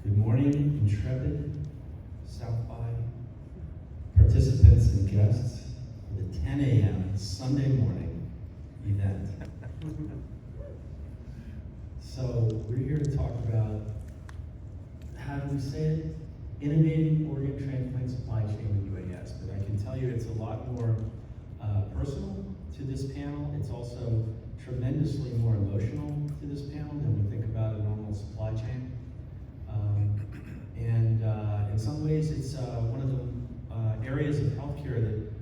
Good morning, intrepid South by participants and guests for the 10 a.m. Sunday morning event. So we're here to talk about, how do we say it? Innovating organ transplant supply chain in UAS. But I can tell you it's a lot more personal to this panel. It's also tremendously more emotional to this panel than we think about a normal supply chain. In some ways, it's one of the areas of healthcare that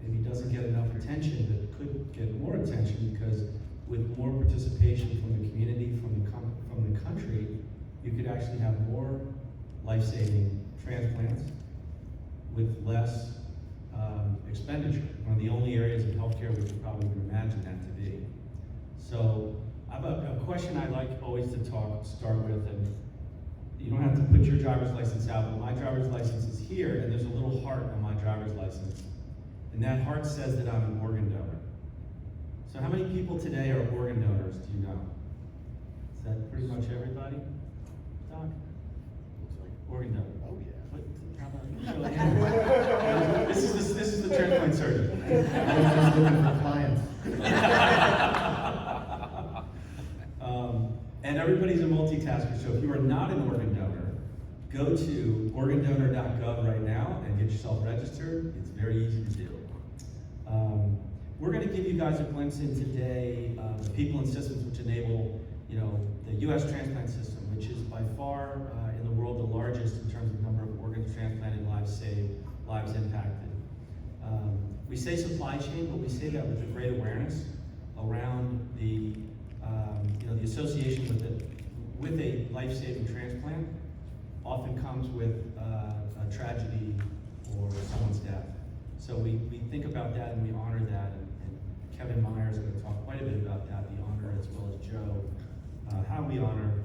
maybe doesn't get enough attention, but could get more attention, because with more participation from the community, from the country, you could actually have more life-saving transplants with less expenditure. One of the only areas of healthcare we could probably imagine that to be. So I have a question I like always to start with, and you don't have to put your driver's license out, but my driver's license is here, and there's a little heart on my driver's license. And that heart says that I'm an organ donor. So how many people today are organ donors, do you know? Is that pretty much everybody? Doc? Looks like Organ donor. Oh, yeah. What, how about you show of hands? This is the transplant surgeon. I was just looking for clients. And everybody's a multitasker, so if you are not an organ donor, go to organdonor.gov right now and get yourself registered. It's very easy to do. We're going to give you guys a glimpse in today the people and systems which enable, the U.S. transplant system, which is by far in the world the largest in terms of number of organs transplanted, lives saved, lives impacted. We say supply chain, but we say that with a great awareness around the the association with a life-saving transplant often comes with a tragedy or someone's death. So we think about that and we honor that, and Kevin Meyer is going to talk quite a bit about that, the honor, as well as Joe, how we honor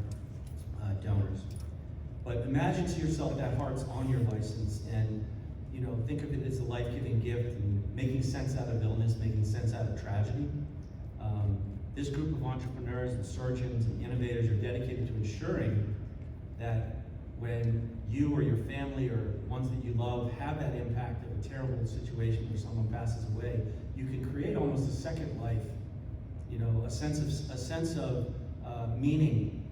donors. But imagine to yourself that heart's on your license, and think of it as a life-giving gift, and making sense out of illness, making sense out of tragedy. This group of entrepreneurs and surgeons and innovators are dedicated to ensuring that when you or your family or ones that you love have that impact of a terrible situation where someone passes away, you can create almost a second life, a sense of meaning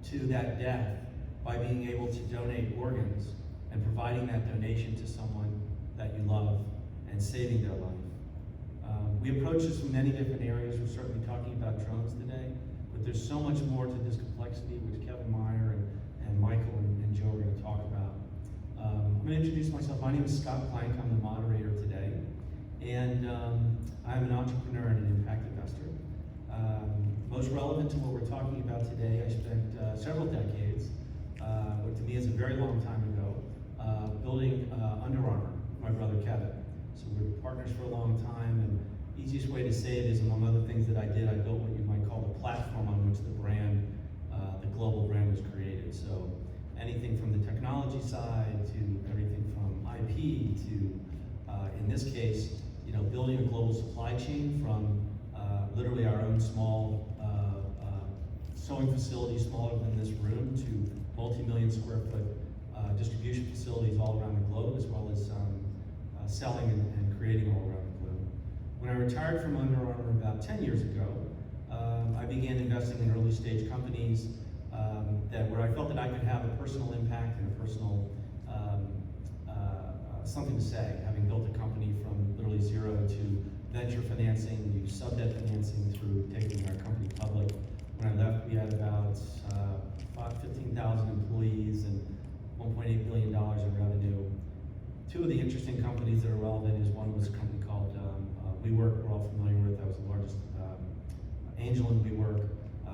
to that death by being able to donate organs and providing that donation to someone that you love and saving their life. We approach this from many different areas. We're certainly talking about drones today, but there's so much more to this complexity, which Kevin Meyer and Michael and Joe are going to talk about. I'm going to introduce myself. My name is Scott Plank. I'm the moderator today, and I'm an entrepreneur and an impact investor. Most relevant to what we're talking about today, I spent several decades, what to me is a very long time ago, building Under Armour with my brother Kevin. So we were partners for a long time, and easiest way to say it is, among other things that I did, I built what you might call the platform on which the brand, the global brand, was created. So anything from the technology side to everything from IP to, in this case, building a global supply chain from literally our own small sewing facility, smaller than this room, to multi-million square foot distribution facilities all around the globe, as well as selling and creating all around the globe. When I retired from Under Armour about 10 years ago, I began investing in early stage companies where I felt that I could have a personal impact and a personal something to say, having built a company from literally zero to venture financing, use sub-debt financing through taking our company public. When I left, we had about 15,000 employees and $1.8 billion in revenue. Two of the interesting companies that are relevant is one was a company called WeWork, we're all familiar with. I was the largest angel in WeWork.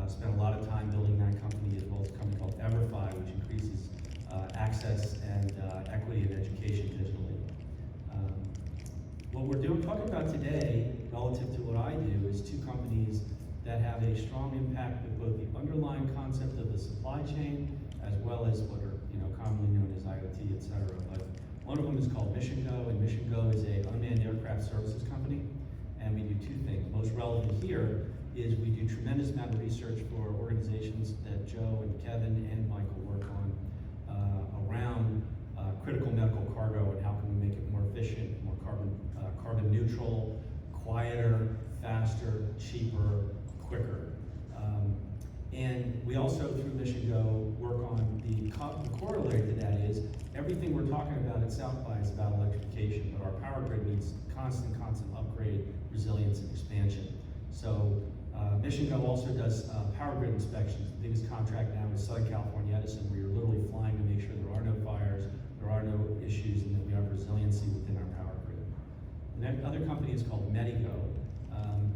Spent a lot of time building that company, as well as a company called EverFi, which increases access and equity in education digitally. What we're talking about today, relative to what I do, is two companies that have a strong impact with both the underlying concept of the supply chain, as well as what are commonly known as IoT, et cetera. But one of them is called Mission Go, and Mission Go is an unmanned aircraft services company, and we do two things. Most relevant here is we do tremendous amount of research for organizations that Joe and Kevin and Michael work on, carbon neutral, quieter, faster, cheaper, quicker. And we also, through Mission Go, work on the corollary to that is everything we're talking about at South by is about electrification, but our power grid needs constant upgrade, resilience, and expansion. So Mission Go also does power grid inspections. The biggest contract now is Southern California Edison, where you're literally flying to make sure there are no fires, there are no issues, and that we have resiliency within our power grid. And that other company is called Medigo,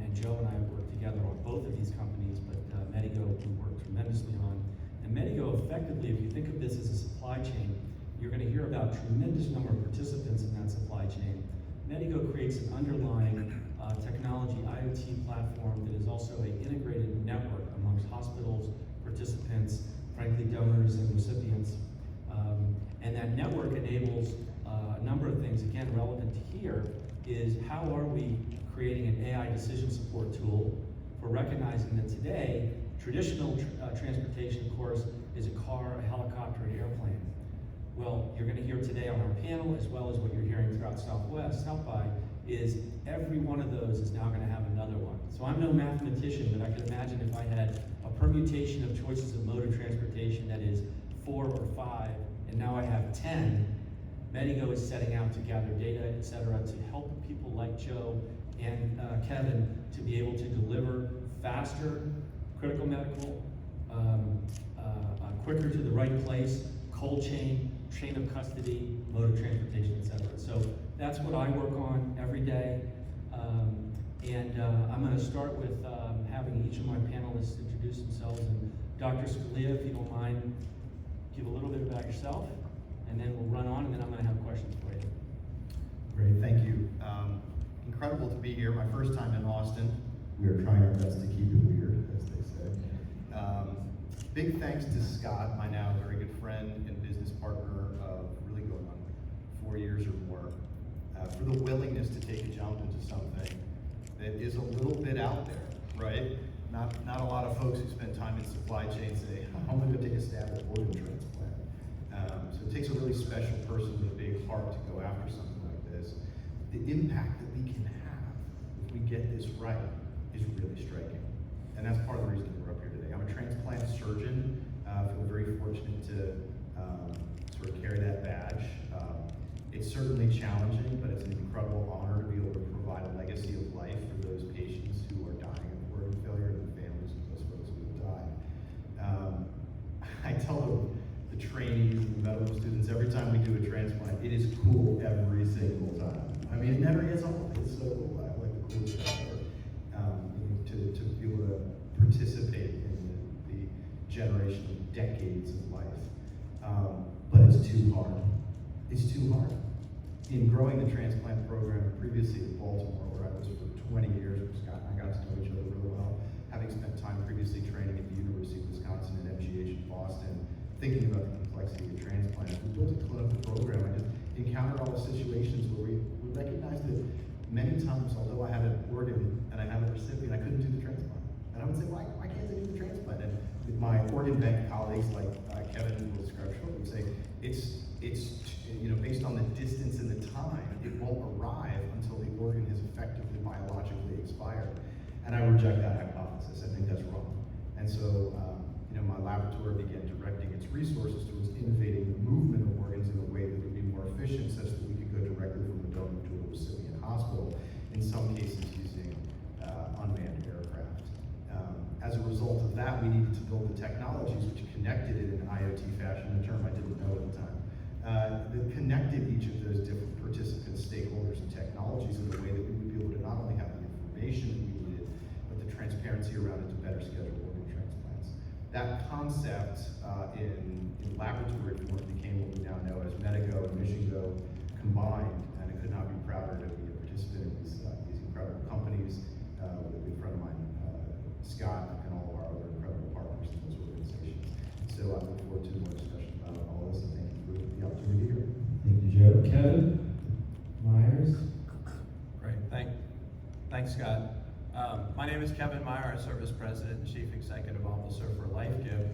and Joe and I have worked together on both of these companies, but Medigo we work tremendously on. And Medigo effectively, if you think of this as a supply chain, you're going to hear about a tremendous number of participants in that supply chain. Medigo creates an underlying technology IoT platform that is also an integrated network amongst hospitals, participants, frankly donors and recipients. And that network enables a number of things. Again, relevant to here is how are we creating an AI decision support tool for recognizing that today, traditional transportation, of course, is a car, a helicopter, an airplane. Well, you're going to hear today on our panel, as well as what you're hearing throughout South by, is every one of those is now going to have another one. So I'm no mathematician, but I can imagine if I had a permutation of choices of mode of transportation that is 4 or 5, and now I have 10, Medigo is setting out to gather data, et cetera, to help people like Joe and Kevin to be able to deliver faster, critical medical, quicker to the right place, cold chain of custody, mode of transportation, et cetera. So that's what I work on every day. I'm going to start with having each of my panelists introduce themselves. And Dr. Scalia, if you don't mind, give a little bit about yourself, and then we'll run on, and then I'm going to have questions for you. Great, thank you. Incredible to be here. My first time in Austin. We are trying our best to keep it weird, as they say. Big thanks to Scott, my now very good friend and business partner of really going on 4 years or more, for the willingness to take a jump into something that is a little bit out there, right? Not a lot of folks who spend time in supply chain say, I'm going to take a stab at organ transplant. So it takes a really special person with a big heart to go after something like this. The impact that we can have if we get this right is really striking. And that's part of the reason that we're up here today. I'm a transplant surgeon. I feel very fortunate to sort of carry that badge. It's certainly challenging, but it's an incredible honor to be able to provide a legacy of life for those patients who are dying of organ failure and the families of those folks who have died. I tell the trainees and the medical students every time we do a transplant, it is cool every single time. I mean, it never gets old. It's so cool. I like the cool stuff. To be able to participate in the generation of decades of life. But it's too hard. It's too hard. In growing the transplant program previously in Baltimore, where I was for 20 years, Scott and I got to know each other really well, having spent time previously training at the University of Wisconsin and MGH in Boston, thinking about the complexity of transplants, we built a clinical program. I just encountered all the situations where we recognized that many times, although I had an organ and I had a recipient, I couldn't do the transplant. And I would say, why can't they do the transplant? And my organ bank colleagues, like Kevin will describe shortly, would say, it's based on the distance and the time, it won't arrive until the organ is effectively biologically expired. And I reject that hypothesis. I think that's wrong. And so, my laboratory began directing its resources towards innovating the movement of organs in a way that would be more efficient, such that we could go directly from the donor to a recipient hospital, in some cases using unmanned aircraft. As a result of that, we needed to build the technologies which connected it in IoT fashion, a term I didn't know at the time, that connected each of those different participants, stakeholders, and technologies in a way that we would be able to not only have the information that we needed, but the transparency around it to better schedule organ transplants. That concept in laboratory form became what we now know as Medigo and Mission Go combined, and I could not be prouder to be a participant in these incredible companies with a good friend of mine, Scott, and all of our other incredible partners in those organizations. So I look forward to more discussion about all this, and thank you for the opportunity here. Thank you, Joe. Kevin Myers. Great, thanks, Scott. My name is Kevin Meyer. I serve as President and Chief Executive Officer for LifeGift,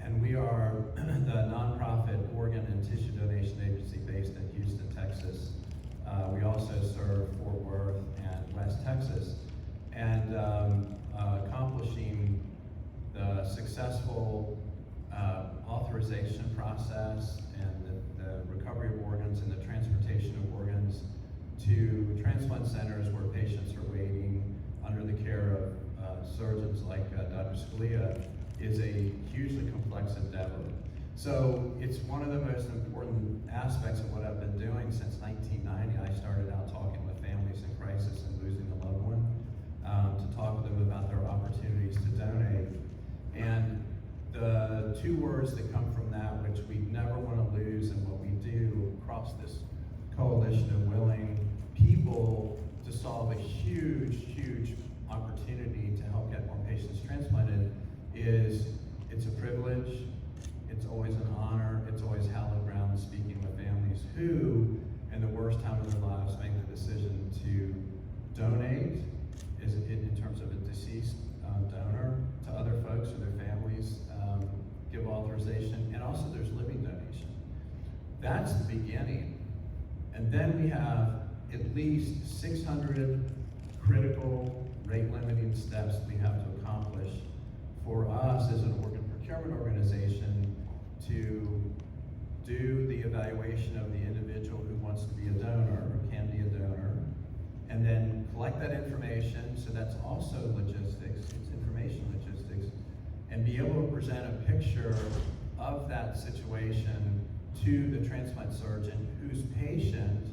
and we are the nonprofit organ and tissue donation agency based in Houston, Texas. We also serve Fort Worth and West Texas. And accomplishing the successful authorization process and the recovery of organs and the transportation of organs to transplant centers where patients are waiting under the care of surgeons like Dr. Scalia is a hugely complex endeavor. So it's one of the most important aspects of what I've been doing since 1990. I started out talking with families in crisis and losing a loved one to talk with them about their opportunities to donate. And the two words that come from that, which we never want to lose in what we do across this coalition of willing people to solve a huge, huge opportunity to help get more patients transplanted, is it's a privilege, it's always an honor, it's always hallowed ground speaking with families who, in the worst time of their lives, make the decision to donate, is in terms of a deceased donor, to other folks or their families, give authorization, and also there's living donation. That's the beginning. And then we have at least 600 critical rate-limiting steps we have to accomplish for us as an organ procurement organization to do the evaluation of the individual who wants to be a donor or can be a donor, and then collect that information, so that's also logistics, it's information logistics, and be able to present a picture of that situation to the transplant surgeon whose patient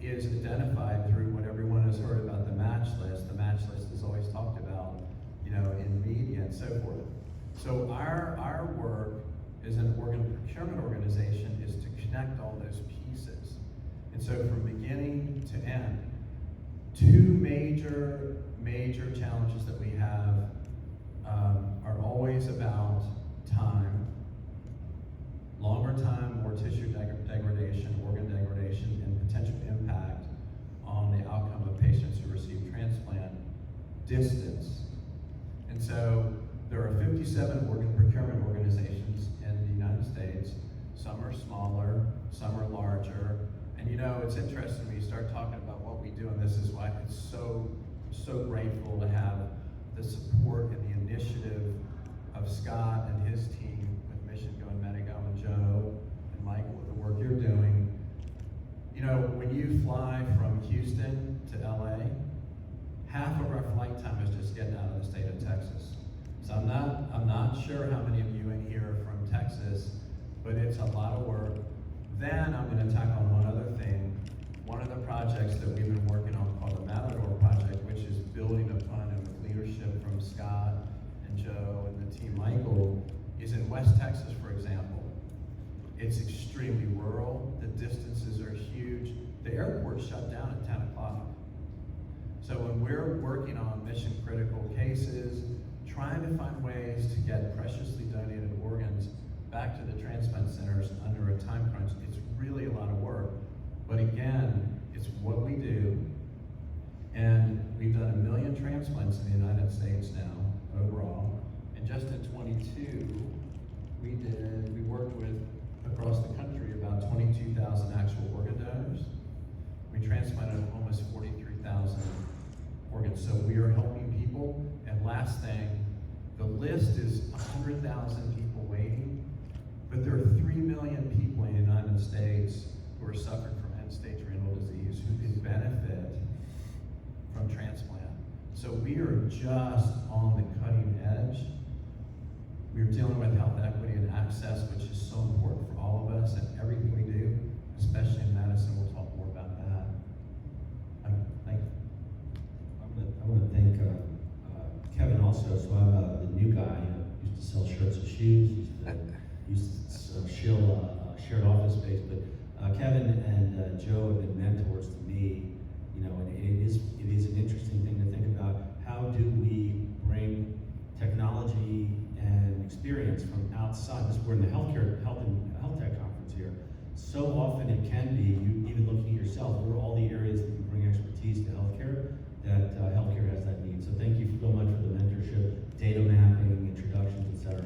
is identified through what everyone has heard about the match list. The match list is always talked about, in media and so forth. So our work as an organ procurement organization is to connect all those pieces. And so from beginning to end, two major challenges that we have are always about time, longer time, more tissue degradation, organ degradation, and potential impact on the outcome of patients who receive transplant, distance. And so there are 57 organ procurement organizations in the United States. Some are smaller, some are larger. And it's interesting when you start talking about what we do, and this is why it's so grateful to have the support and the initiative of Scott and his team with Mission Go and Medigo and Joe and Michael with the work you're doing. When you fly from Houston to LA, half of our flight time is just getting out of the state of Texas. So I'm not sure how many of you in here are from Texas, but it's a lot of work. Then I'm going to tackle on one other thing. One of the projects that we've been working on called the Matador Project, which is building upon and with leadership from Scott and Joe and the team Michael, is in West Texas, for example. It's extremely rural. The distances are huge. The airport's shut down at 10 o'clock. So when we're working on mission critical cases, trying to find ways to get preciously donated organs back to the transplant centers under a time crunch, it's really a lot of work. But again, it's what we do. And we've done 1 million transplants in the United States now, overall. And just in 22, we worked with, across the country, about 22,000 actual organ donors. We transplanted almost 43,000 organs. So we are helping people. And last thing, the list is 100,000 people waiting, but there are 3 million people in the United States who are suffering from end-stage renal disease who can benefit from transplant. So we are just on the cutting edge. We're dealing with health equity and access, which is so important for all of us and everything we do, especially in medicine. We'll talk more about that. Thank you. I want to thank Kevin also. So I'm the new guy. Used to sell shirts and shoes. Used to shared office space. But Kevin and Joe have been mentors to me. And it is an interesting thing to think about. How do we bring technology and experience from outside? We're in the health tech conference here. So often it can be, you even looking at yourself, what are all the areas that you bring expertise to healthcare that healthcare has that need. So thank you so much for the mentorship, data mapping, introductions, etc.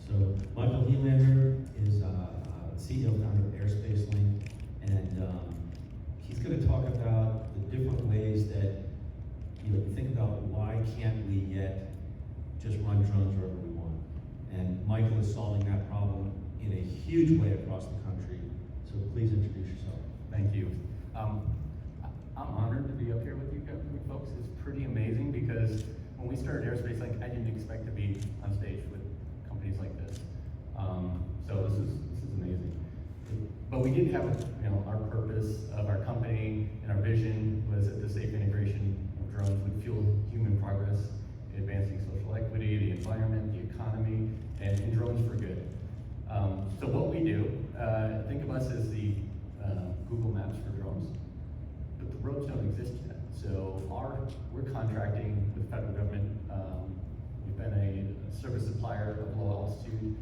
So Michael Helander is CEO and founder of Airspace Link, and he's going with solving that problem in a huge way across the country. So please introduce yourself. Thank you. I'm honored to be up here with you folks. It's pretty amazing because when we started Aerospace Link, I didn't expect to be on stage with companies like this. So this is amazing. But we did have, our purpose of our company and our vision was that the safe integration of drones would fuel human progress, advancing social equity, the environment, the economy, and drones for good. So what we do, think of us as the Google Maps for drones, but the roads don't exist yet. So we're contracting with the federal government. We've been a service supplier of low altitude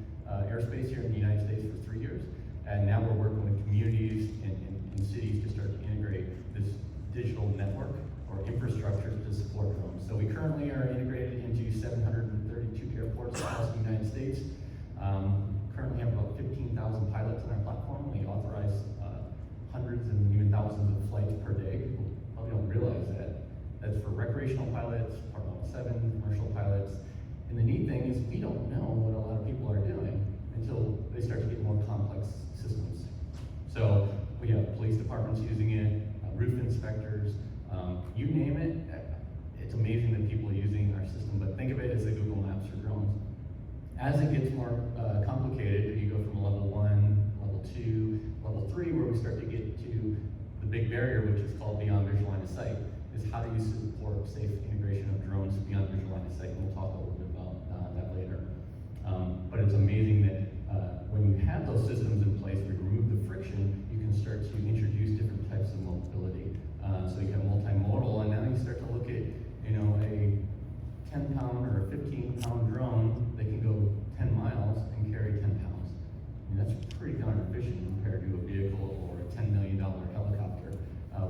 airspace here in the United States for 3 years, and now we're working with communities and cities to start to integrate this digital network or infrastructure to support drones. So we currently are integrated into 732 airports across the United States. Currently have about 15,000 pilots on our platform. We authorize hundreds and even thousands of flights per day. People probably don't realize that. That's for recreational pilots, Part 107, commercial pilots. And the neat thing is we don't know what a lot of people are doing until they start to get more complex systems. So we have police departments using it, roof inspectors, you name it. It's amazing that people are using our system, but think of it as the Google Maps for drones. As it gets more complicated, you go from level 1, level 2, level 3, where we start to get to the big barrier, which is called beyond visual line of sight, is how do you support safe integration of drones beyond visual line of sight, and we'll talk a little bit about that later. But it's amazing that when you have those systems in place, we remove the friction, you can start to introduce different types of mobility. So you have multimodal, and now you start to look at, a 10-pound or a 15-pound drone that can go 10 miles and carry 10 pounds. I mean, that's pretty darn efficient compared to a vehicle or a $10 million helicopter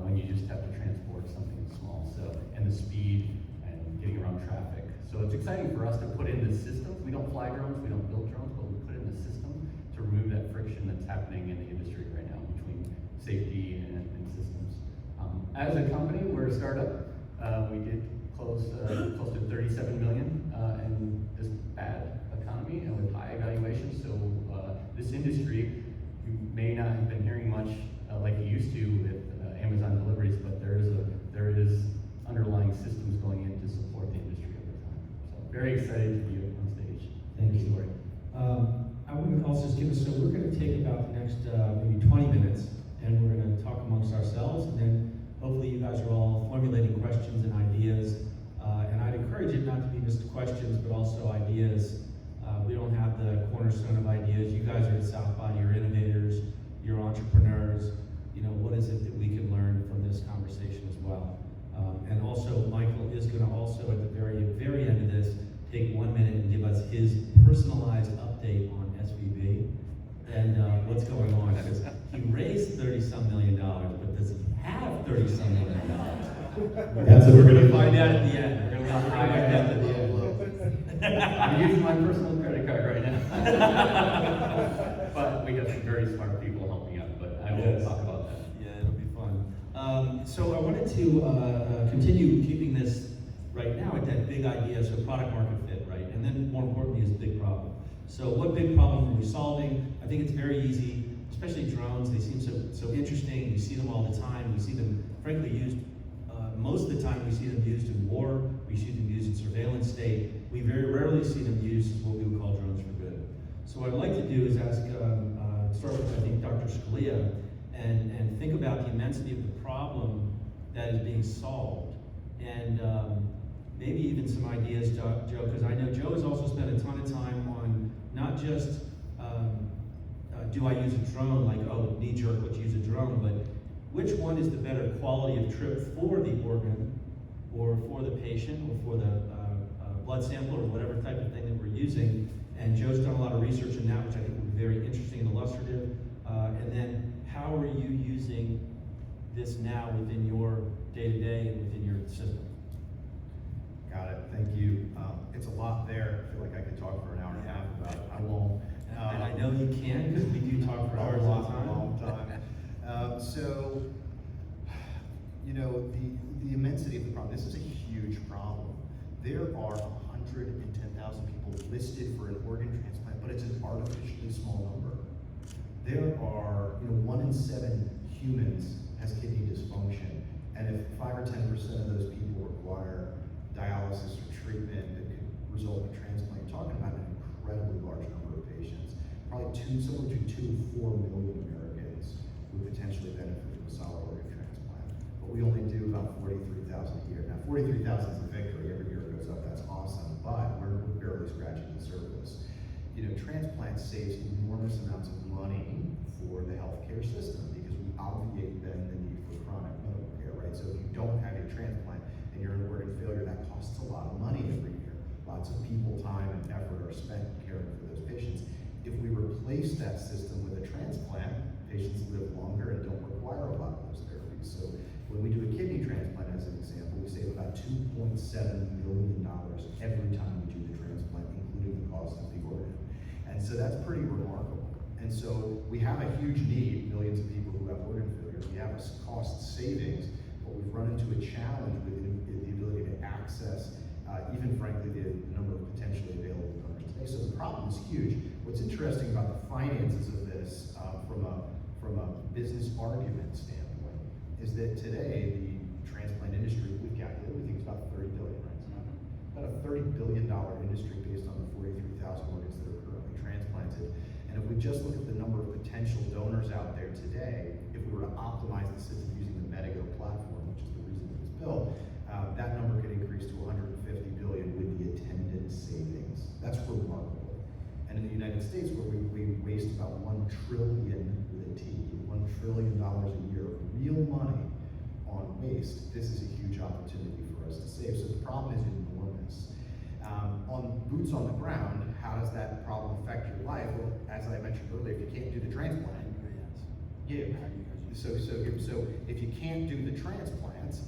when you just have to transport something small. So, and the speed and getting around traffic. So it's exciting for us to put in the systems. We don't fly drones, we don't build drones, but we put in the system to remove that friction that's happening in the industry right now between safety and systems. As a company, we're a startup. We did close to 37 million in this bad economy and with high evaluations. So this industry, you may not have been hearing much like you used to with Amazon deliveries, but there is underlying systems going in to support the industry over time. So very excited to be on stage. Thank you. I want to also just give us, so we're going to take about the next maybe 20 minutes, and we're going to talk amongst ourselves, and then hopefully you guys are all formulating questions and ideas. And I'd encourage it not to be just questions, but also ideas. We don't have the cornerstone of ideas. You guys are at South by, you're innovators, you're entrepreneurs. What is it that we can learn from this conversation as well? And also, Michael is going to also, at the very, very end of this, take 1 minute and give us his personalized update on SVB and what's going on. Because he raised $30-some million, but does he have $30-some million? That's what we're going to find out at the end. We're going to find out at the end. I'm using my personal credit card right now. But we got some very smart people helping out, but I will talk about that. Yeah, it'll be fun. So I wanted to continue keeping this right now at that big idea, so product market fit, right? And then more importantly is big problem. So what big problem are we solving? I think it's very easy, especially drones. They seem so interesting. We see them all the time. We see them, frankly, used most of the time. We see them used in war. We see them used in surveillance state. We very rarely see them used as what we would call drones for good. So what I'd like to do is ask, start with, I think, Dr. Scalia, and think about the immensity of the problem that is being solved. And maybe even some ideas, Joe, because I know Joe has also spent a ton of time on not just do I use a drone, like, oh, knee-jerk, let's use a drone, but which one is the better quality of trip for the organ, or for the patient, or for the blood sample, or whatever type of thing that we're using. And Joe's done a lot of research in that, which I think would be very interesting and illustrative. And then how are you using this now within your day-to-day and within your system? Got it. Thank you. It's a lot there. I feel like I could talk for an hour and a half about it. I won't. And I know you can, because we do talk for hours at a time. A long time. So, the immensity of the problem. This is a huge problem. There are 110,000 people listed for an organ transplant but it's an artificially small number. There are, 1 in 7 humans has kidney dysfunction, and if 5 or 10% of those people require dialysis or treatment that could result in transplant, you're talking about an incredibly large number of patients. Probably somewhere between 2 and 4 million Americans would potentially benefit from a solid organ transplant. But we only do about 43,000 a year. Now, 43,000 is a victory. Every year it goes up. That's awesome. But we're barely scratching the surface. Transplant saves enormous amounts of money for the healthcare system because we obviate then the need for chronic medical care, right? So if you don't have your transplant and you're in organ failure, that costs a lot of money every year. Lots of people, time, and effort are spent caring for those patients. If we replace that system with a transplant, patients live longer and don't require a lot of those therapies. So when we do a kidney transplant, as an example, we save about $2.7 million every time we do the transplant, including the cost of the organ. And so that's pretty remarkable. And so we have a huge need, millions of people who have organ failure. We have a cost savings, but we've run into a challenge with the ability to access, even frankly, the number of potentially available donors today. So the problem is huge. What's interesting about the finances of this, from a business argument standpoint, is that today the transplant industry, we've calculated, we think it's about $30 billion, right? It's about a $30 billion industry based on the 43,000 organs that are currently transplanted. And if we just look at the number of potential donors out there today, if we were to optimize the system using the Medigo platform, which is the reason it was built, that number could increase to 150 billion with the attendant savings. That's remarkable. And in the United States, where we waste about $1 trillion with a T, $1 trillion a year of real money on waste, this is a huge opportunity for us to save. So the problem is enormous. On boots on the ground, how does that problem affect your life? Well, as I mentioned earlier, if you can't do the transplant, yeah. So if you can't do the transplants,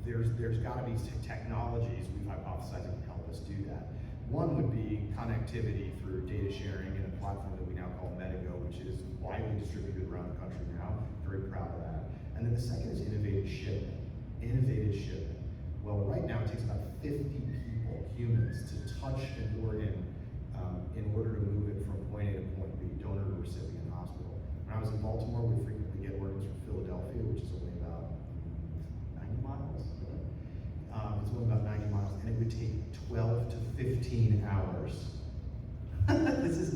there's got to be technologies we've hypothesized that can help us do that. One would be connectivity through data sharing in a platform that we now call Medigo, which is widely distributed around the country now. Very proud of that. And then the second is innovative shipment. Innovative shipment. Well, right now it takes about 50 people, humans, to touch an organ in order to move it from point A to point B, donor to recipient hospital. When I was in Baltimore, we frequently get organs from Philadelphia, which is only about 90 miles. It's only about 90 miles, and it would take 12 to 15 hours. It's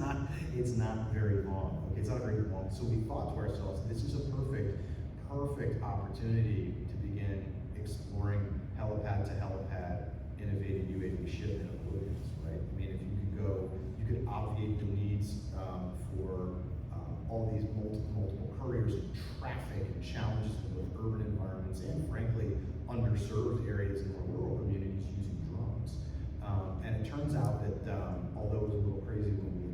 not very long. Okay, it's not very long. So we thought to ourselves, this is a perfect opportunity to begin exploring helipad to helipad innovative UAV shipment of organs, right? I mean, if you could go, you could obviate the needs for all these multiple couriers and traffic and challenges in both urban environments and frankly, underserved areas in more rural communities using drones. And it turns out that although it was a little crazy when we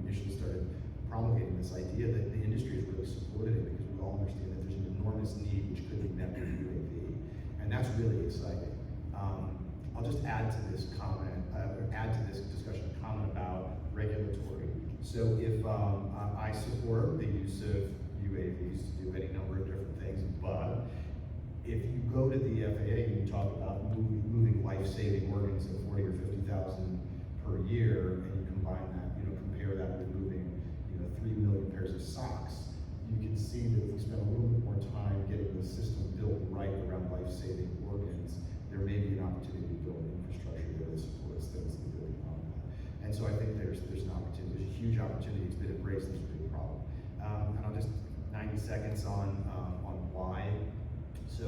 initially started promulgating this idea, that the industry has really supported it because we all understand that there's an enormous need which could be met with UAV. And that's really exciting. I'll just add to this discussion a comment about regulatory. So if I support the use of UAVs to do any number of different things, but if you go to the FAA and you talk about moving life-saving organs at 40 or 50,000 per year, and you combine that, compare that with moving, 3 million pairs of socks, you can see that if we spend a little bit more time getting the system built right around life-saving organs, there may be an opportunity to build infrastructure there that supports things that go beyond that. And so I think there's an opportunity, there's a huge opportunity. It's been embraced, there's a big problem. And I'll just 90 seconds on why. So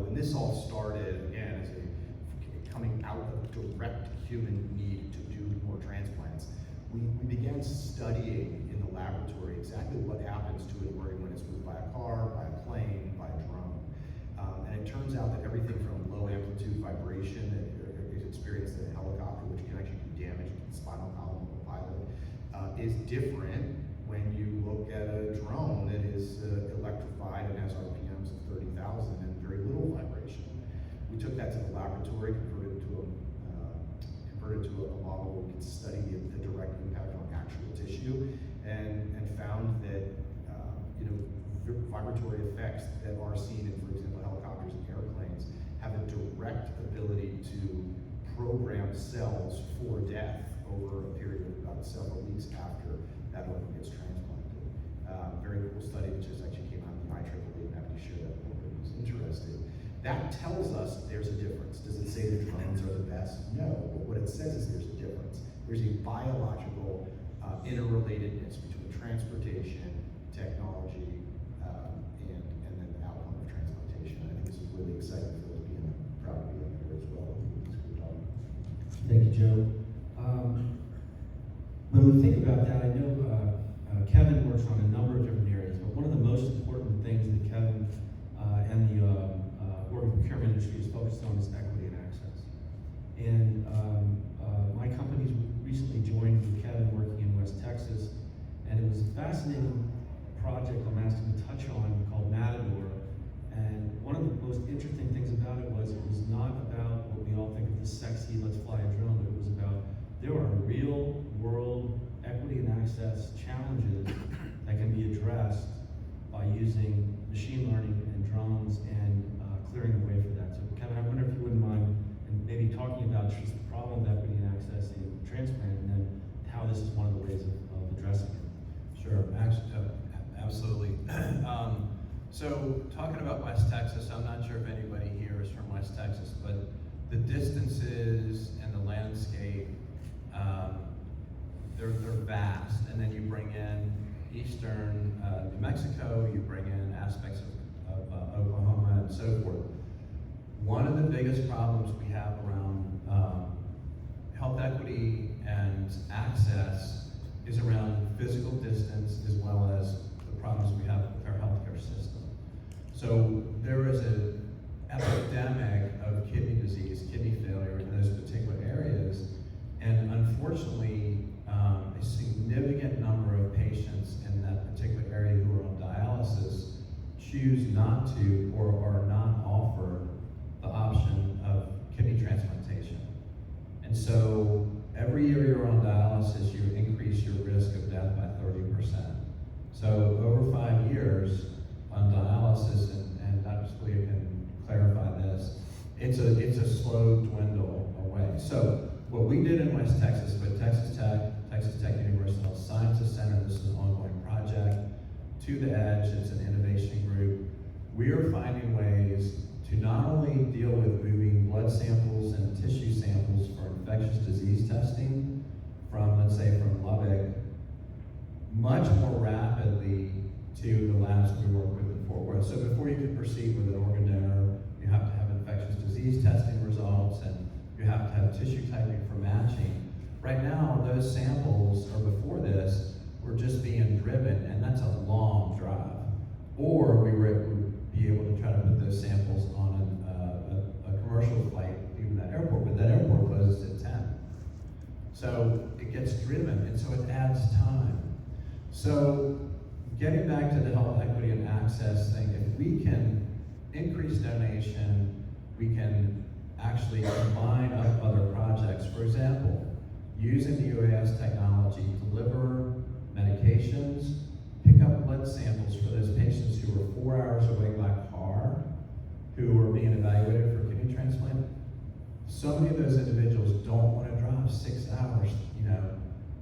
when this all started, again, as coming out of direct human need to do more transplants, we began studying in the laboratory exactly what happens to an organ when it's moved by a car, by a plane, by a drone. And it turns out that everything from low amplitude vibration that is experienced in a helicopter, which can actually do damage to the spinal column of a pilot, is different when you look at a drone that is electrified and has RPMs of 30,000 and very little vibration. We took that to the laboratory, converted to a model where we could study the direct impact on actual tissue, and found that vibratory effects that are seen in, for example, helicopters and airplanes have a direct ability to program cells for death over a period of about several weeks after that organ gets transplanted. Very cool study that just actually came out in the IEEE, and happy to share that with anyone who's interested. That tells us there's a difference. Does it say that drones are the best? No, but what it says is there's a difference. There's a biological interrelatedness between transportation, technology, and then the outcome of transplantation. I think this is really exciting for us being proud to be up here as well. Thank you, Joe. When we think about that, I know Kevin works on a number of different areas, but one of the most important things that Kevin and the organ procurement industry is focused on is equity and access. And my company's recently joined with Kevin working in West Texas, and it was a fascinating project I'm asking to touch on called Matador. And one of the most interesting things about it was not about what we all think of as sexy, let's fly a drone, but it was about there are real world equity and access challenges that can be addressed by using machine learning and drones and clearing the way for that. So Kevin, I wonder if you wouldn't mind maybe talking about just the problem of equity and access in transplant, and then how this is one of the ways of addressing it. Sure, absolutely. So talking about West Texas, I'm not sure if anybody here is from West Texas, but the distances and the landscape, they're vast. And then you bring in eastern New Mexico, you bring in aspects of Oklahoma and so forth. One of the biggest problems we have around health equity and access is around physical distance, as well as the problems we have with our healthcare system. So there is an epidemic of kidney disease, kidney failure in those particular areas, and unfortunately, a significant number of patients in that particular area who are on dialysis choose not to or are not offered the option of kidney transplantation. And so every year you're on dialysis, you increase your risk of death by 30%. So over 5 years on dialysis, and Dr. Scalia can clarify this, it's a slow dwindle away. So what we did in West Texas with Texas Tech University Health Sciences Center, this is an ongoing project, To the Edge, it's an innovation group. We are finding ways to not only deal with moving blood samples and tissue samples for infectious disease testing from, let's say, from Lubbock, much more rapidly to the labs we work with in Fort Worth. So before you can proceed with an organ donor, you have to have infectious disease testing results, and you have to have tissue typing for matching. Right now, those samples, or before this, were just being driven, and that's a long drive. Or we would be able to try to put those samples on a commercial flight, even that airport, but that airport closes at 10. So it gets driven, and so it adds time. So getting back to the health equity and access thing, if we can increase donation, we can actually combine up other projects. For example, using the UAS technology, deliver medications, pick up blood samples for those patients who are 4 hours away by car, who are being evaluated for kidney transplant. So many of those individuals don't want to drive 6 hours,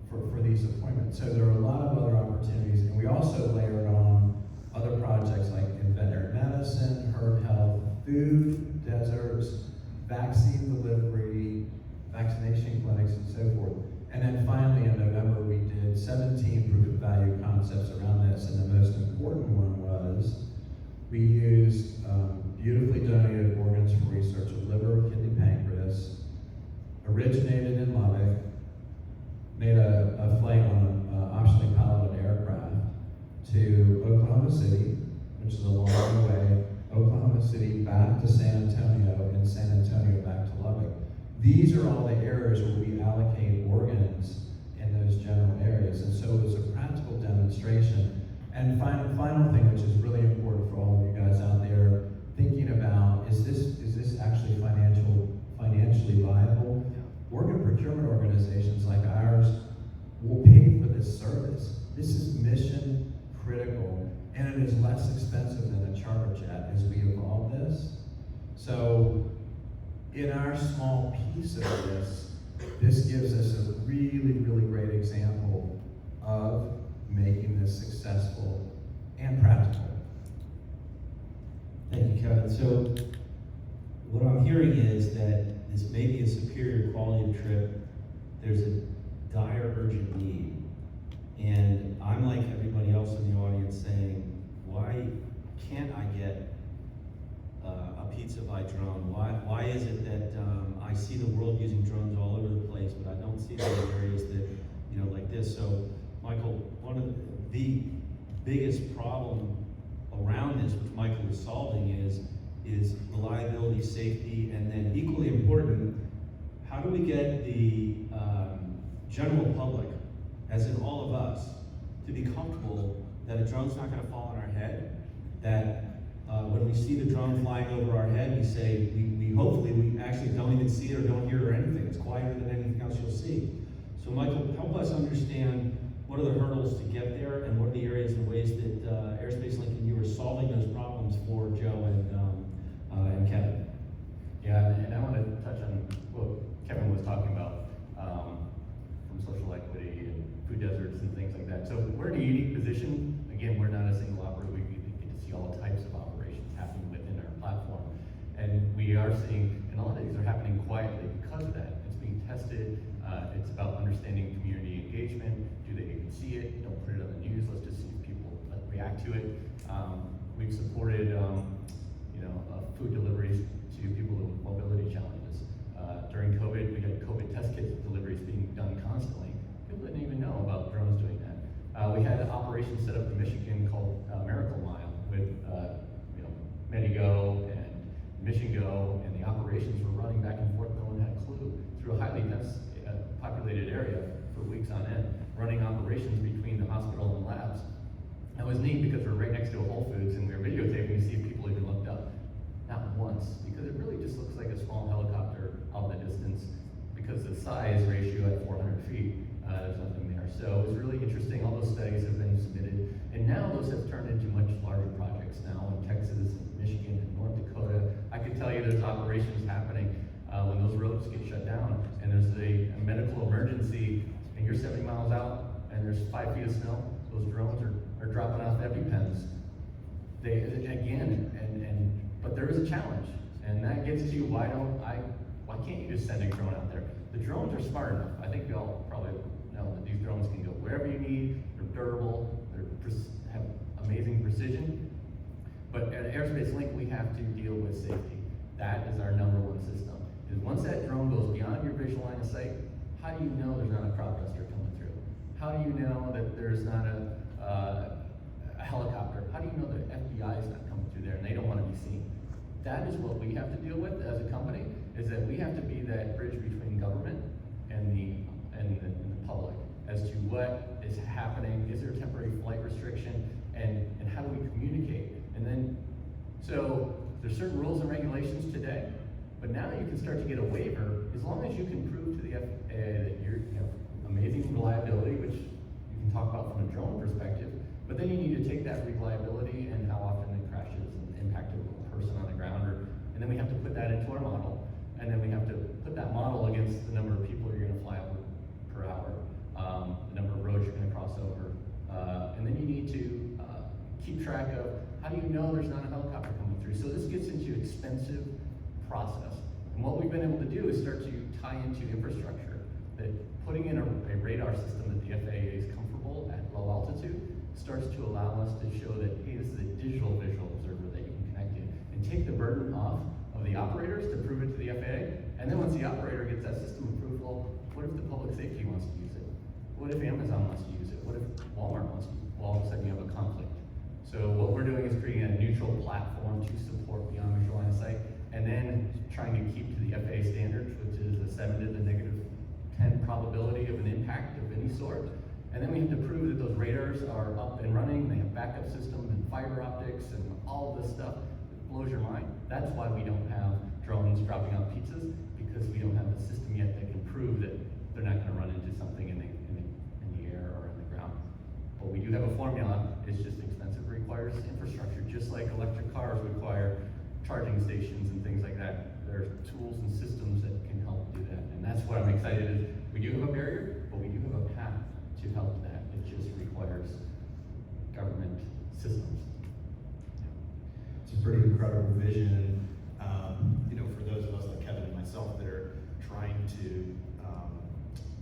for these appointments. So there are a lot of other opportunities, and we also layered on other projects like in veterinary medicine, herd health, food, deserts, vaccine delivery, vaccination clinics, and so forth. And then finally in November, we did 17 proof of value concepts around this, and the most important one was we used beautifully donated organs for research of liver, kidney, pancreas, originated in Lubbock, made a flight on an optionally piloted aircraft to Oklahoma City, which is a long way, Oklahoma City back to San Antonio, and San Antonio back to Lubbock. These are all the areas where we allocate organs in those general areas, and so it was a practical demonstration. And final thing, which is really important for all of you guys out there, thinking about, is this actually financially viable? Organ procurement organizations like ours will pay for this service. This is mission critical, and it is less expensive than a charter jet as we evolve this. So in our small piece of biggest problem around this, which Michael is solving, is reliability, safety, and then equally important, how do we get the general public, as in all of us, to be comfortable that a drone's not going to fall on our head, that when we see the drone flying over our head, we say, we hopefully we actually don't even see it or don't hear it or anything. It's quieter than anything else you'll see. So Michael, help us understand what are the hurdles to get there, and what are the areas and ways that Airspace Link and you are solving those problems for Joe and Kevin. Yeah, and I want to touch on what Kevin was talking about from social equity and food deserts and things like that. So we're in a unique position. Again, we're not a single operator. We get to see all types of operations happening within our platform. And we are seeing, and a lot of these are happening quietly because of that. It's being tested. It's about understanding community engagement. Do they even see it? Don't put it on the news. Let's just see if people react to it. We've supported, food deliveries to people with mobility challenges. During COVID, we had COVID test kit deliveries being done constantly. People didn't even know about drones doing that. We had an operation set up in Michigan called Miracle Mile with Medigo and Mission Go, and the operations were running back and forth. No one had a clue through a highly dense populated area for weeks on end, running operations between the hospital and labs. That was neat because we're right next to a Whole Foods, and we were videotaping to see if people even looked up. Not once, because it really just looks like a small helicopter out in the distance, because the size ratio at 400 feet, there's nothing there. So it was really interesting. All those studies have been submitted, and now those have turned into much larger projects now in Texas, and Michigan, and North Dakota. I can tell you there's operations happening when those roads get shut down, and there's a medical emergency, and you're 70 miles out, and there's 5 feet of snow. Those drones are dropping off EpiPens. But there is a challenge, and that gets to why can't you just send a drone out there? The drones are smart enough. I think we all probably know that these drones can go wherever you need. They're durable. Have amazing precision. But at Airspace Link, we have to deal with safety. That is our #1 system. Is once that drone goes beyond your visual line of sight, how do you know there's not a crowd duster coming through? How do you know that there's not a helicopter? How do you know that FBI is not coming through there and they don't want to be seen? That is what we have to deal with as a company, is that we have to be that bridge between government and the public as to what is happening. Is there a temporary flight restriction, and how do we communicate? And then, so there's certain rules and regulations today, but now you can start to get a waiver as long as you can prove to the FAA that you have amazing reliability, which you can talk about from a drone perspective, but then you need to take that reliability and how often it crashes and impacted a person on the ground, and then we have to put that into our model, and then we have to put that model against the number of people you're going to fly over per hour, the number of roads you're going to cross over, and then you need to keep track of how do you know there's not a helicopter coming through. So this gets into expensive process, and what we've been able to do is start to tie into infrastructure, that putting in a radar system that the FAA is comfortable at low altitude starts to allow us to show that, hey, this is a digital visual observer that you can connect in, and take the burden off of the operators to prove it to the FAA. And then once the operator gets that system approved, well, what if the public safety wants to use it? What if Amazon wants to use it? What if Walmart wants to use it? Well, all of a sudden you have a conflict. So what we're doing is creating a neutral platform to support beyond visual line of sight, and then trying to keep to the FAA standards, which is a 7 to the -10 probability of an impact of any sort. And then we have to prove that those radars are up and running, they have backup systems and fiber optics and all of this stuff that blows your mind. That's why we don't have drones dropping off pizzas, because we don't have the system yet that can prove that they're not going to run into something in the air or in the ground. But we do have a formula. It's just expensive. It requires infrastructure, just like electric cars require charging stations and things like that. There are tools and systems that can help do that. And that's what I'm excited is we do have a barrier, but we do have a path to help that. It just requires government systems. It's a pretty incredible vision. For those of us like Kevin and myself that are trying to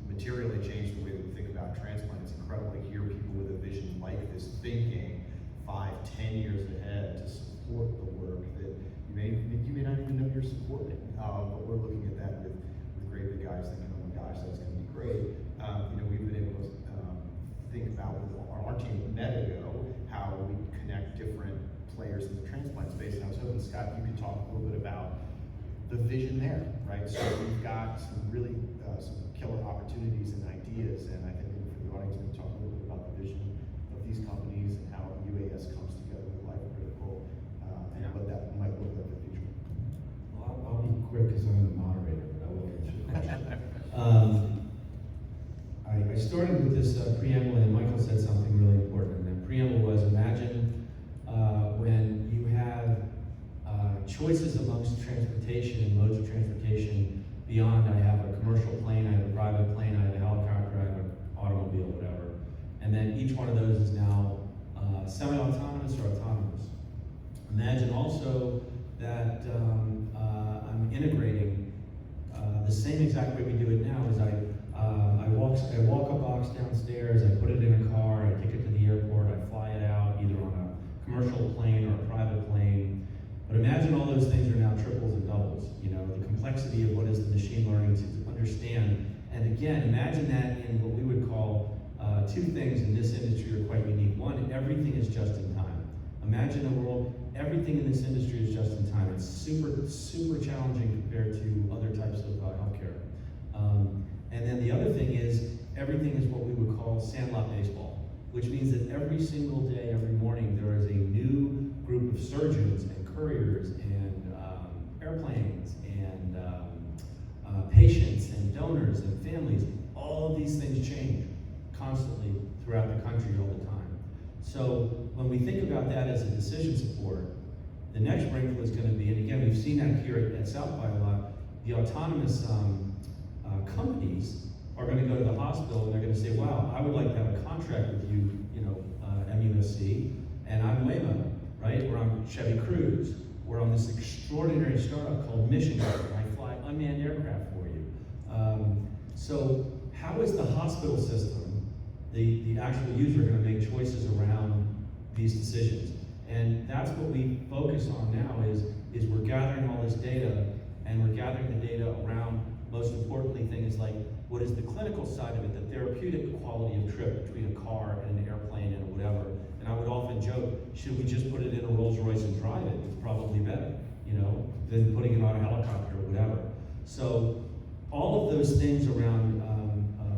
materially change the way that we think about transplant, it's incredible to hear people with a vision like this thinking 5-10 years ahead to support the work that you may not even know you're supporting. But we're looking at that with great big eyes, thinking, oh my gosh, that's going to be great. We've been able to think about with our team at Medigo how players in the transplant space, and I was hoping, Scott, you could talk a little bit about the vision there, right? So we've got some really some killer opportunities and ideas, and I think maybe for the audience, we can talk a little bit about the vision of these companies and how UAS comes together with Life Critical, and what that might look like in the future. Well, I'll be quick because I'm the moderator, but I will answer the question. I started with this preamble, and Michael said something really important. And the preamble was, imagine when you have choices amongst transportation and modes of transportation beyond, I have a commercial plane, I have a private plane, I have a helicopter, I have an automobile, whatever. And then each one of those is now semi-autonomous or autonomous. Imagine also that I'm integrating the same exact way we do it now. Is I walk a box downstairs, I put it in a car, I take it to the airport, I fly it out either on a commercial plane or a private plane. But imagine all those things are now triples and doubles. You know, the complexity of what is the machine learning to understand. And again, imagine that in what we would call two things in this industry are quite unique. One, everything is just in time. Imagine a world, everything in this industry is just in time. It's super challenging compared to other types of healthcare. And then the other thing is, everything is what we would call sandlot baseball, which means that every single day, every morning, there is a new group of surgeons and couriers and airplanes and patients and donors and families. All of these things change constantly throughout the country all the time. So when we think about that as a decision support, the next wrinkle is going to be, and again, we've seen that here at South by a lot, the autonomous companies are going to go to the hospital and they're going to say, wow, I would like to have a contract with you, MUSC, and I'm Waymo, right? Or I'm Chevy Cruise, or I'm this extraordinary startup called Mission Go, and I fly unmanned aircraft for you. So how is the hospital system, the actual user, going to make choices around these decisions? And that's what we focus on now is we're gathering all this data, and we're gathering the data around, most importantly, things like what is the clinical side of it, the therapeutic quality of trip between a car and an airplane and whatever. And I would often joke, should we just put it in a Rolls Royce and drive it? It's probably better, than putting it on a helicopter or whatever. So all of those things around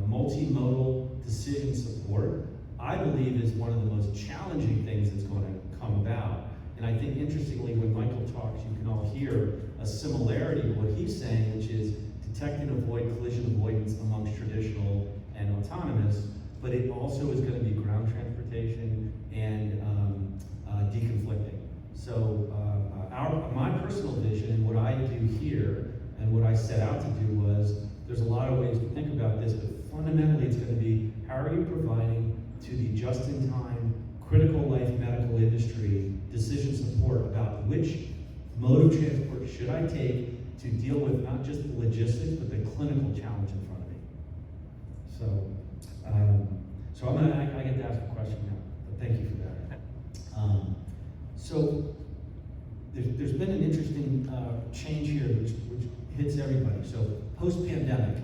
multimodal decision support, I believe is one of the most challenging things that's going to come about. And I think interestingly, when Michael talks, you can all hear a similarity to what he's saying, which is detect and avoid collision avoidance amongst traditional and autonomous, but it also is going to be ground transportation and deconflicting. So my personal vision and what I do here and what I set out to do was, there's a lot of ways to think about this, but fundamentally it's going to be, how are you providing to the just-in-time, critical life medical industry decision support about which mode of transport should I take to deal with not just the logistics, but the clinical challenge in front of me. So I get to ask a question now, but thank you for that. So there's been an interesting change here which hits everybody. So post-pandemic,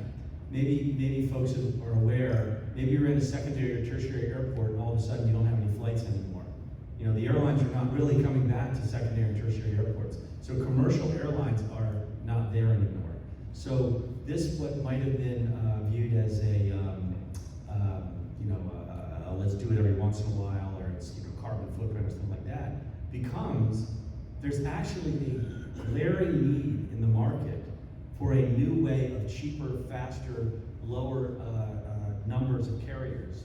maybe folks are aware, maybe you're in a secondary or tertiary airport and all of a sudden you don't have any flights anymore. The airlines are not really coming back to secondary and tertiary airports. So commercial airlines are not there anymore. So this, what might have been viewed as let's do it every once in a while, or it's carbon footprint or something like that, becomes, there's actually a glaring need in the market for a new way of cheaper, faster, lower numbers of carriers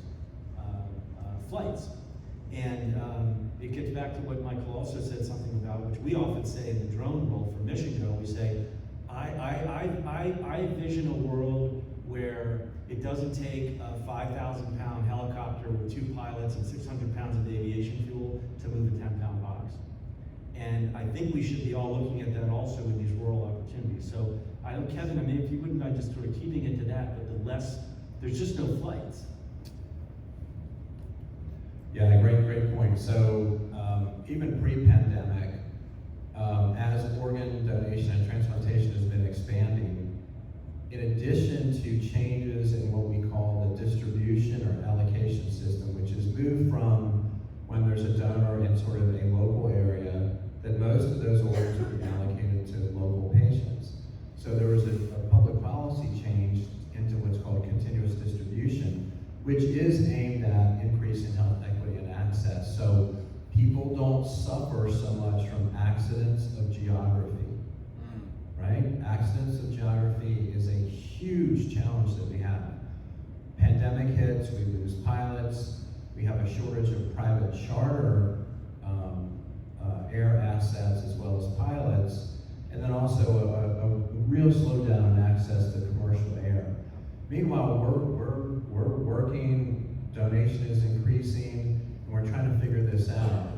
flights. And it gets back to what Michael also said something about, which we often say in the drone world for Mission Go. We say, I envision a world where it doesn't take a 5,000-pound helicopter with 2 pilots and 600 pounds of aviation fuel to move a 10-pound box. And I think we should be all looking at that also in these rural opportunities. So Kevin, if you wouldn't mind just sort of keeping it to that, but the less, there's just no flights. Yeah, great point. So even pre-pandemic, as organ donation and transplantation has been expanding, in addition to changes in what we call the distribution or allocation system, which has moved from when there's a donor in sort of a local area most of those orders would be allocated to local patients. So there was a public policy change into what's called continuous distribution, which is aimed at increasing health equity and access. So people don't suffer so much from accidents of geography, right? Accidents of geography is a huge challenge that we have. Pandemic hits, we lose pilots, we have a shortage of private charter air assets as well as pilots, and then also a real slowdown in access to commercial air. Meanwhile, we're working, donation is increasing, and we're trying to figure this out.